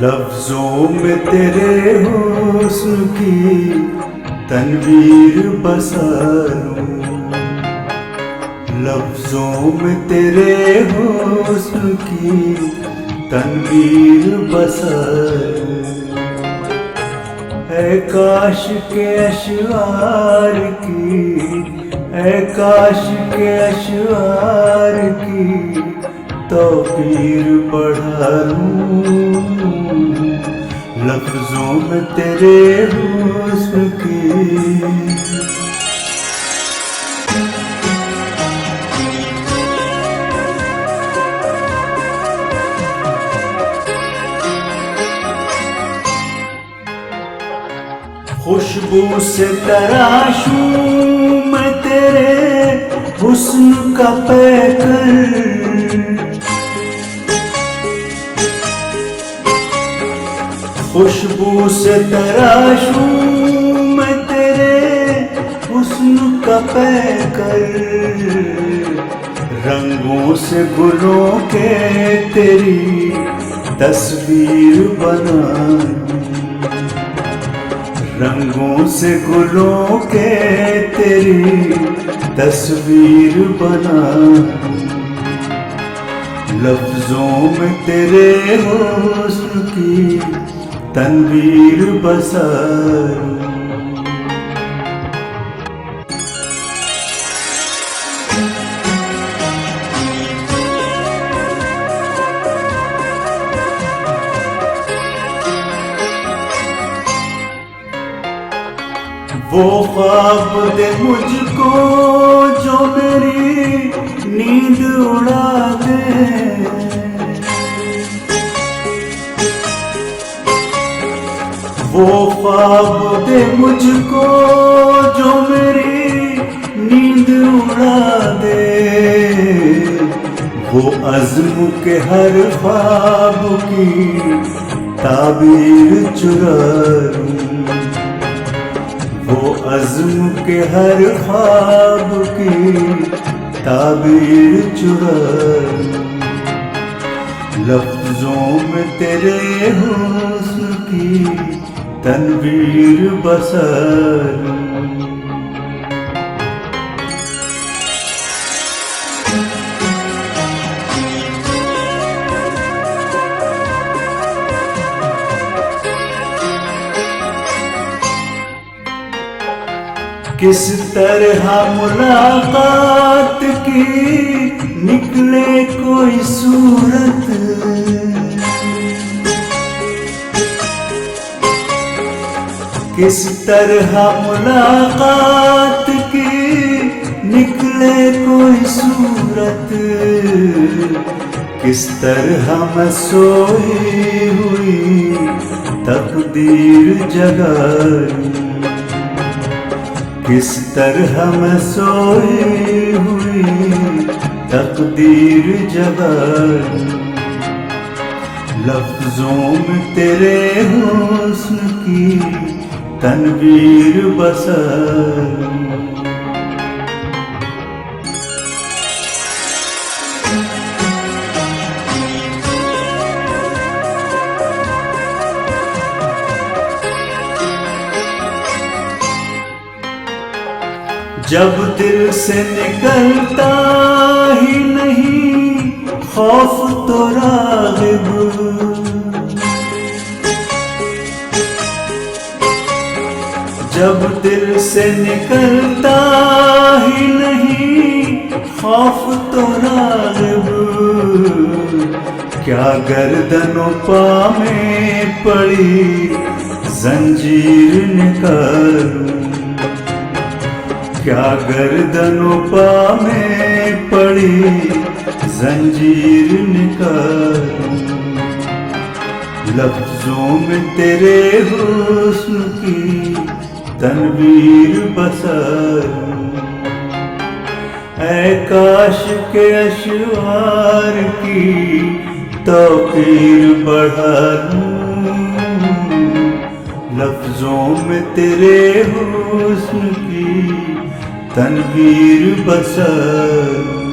लफ्जों में तेरे हुस्न की तनवीर बसा लूं, लफ्जों में तेरे हुस्न की तनवीर बसा लूं। ऐ काश के अशआर की, ऐ काश के अशआर की तौकीर बढ़ा लूं, लफ्जों में तेरे हुस्न की। खुशबू से तराशूं मैं तेरे हुस्न का पैकर, खुशबू से तराशूं मैं तेरे हुस्न का पैकर, रंगों से गुलों के तेरी तस्वीर बना, रंगों से गुलों के तेरी तस्वीर बना, लफ्जों में तेरे हुस्न की तनवीर बसा लूं। वो ख्वाब दे मुझको जो मेरी नींद उड़ा दे, वो ख्वाब दे मुझको जो मेरी नींद उड़ा दे, वो अज़्म के हर ख्वाब की ताबीर चुरा लूं, वो अज़्म के हर ख्वाब की ताबीर चुरा लूं, लफ्जों में तेरे हुस्न की तनवीर बसा लूं। किस तरह मुलाकात की निकले कोई सूरत, किस तरह मुलाकात की निकले कोई सूरत, किस तरह मैं सोई हुई तकदीर जगाऊं, किस तरह मैं सोई हुई तकदीर जगाऊं, लफ्जों में तेरे हुस्न की तनवीर बसा लूं। जब दिल से निकलता ही नहीं खौफ तो राग़िब, जब दिल से निकलता ही नहीं खौफ तो राग़िब, क्या गर्दनों पा में पड़ी जंजीर निकालूं, क्या गर्दनों पा में पड़ी जंजीर निकालूं, लफ्जों में तेरे हुस्न की तनवीर बसा लूं। ऐ काश के अशआर की तौकीर बढ़ा लूं, लफ्जों में तेरे हुस्न की तनवीर बसा लूं।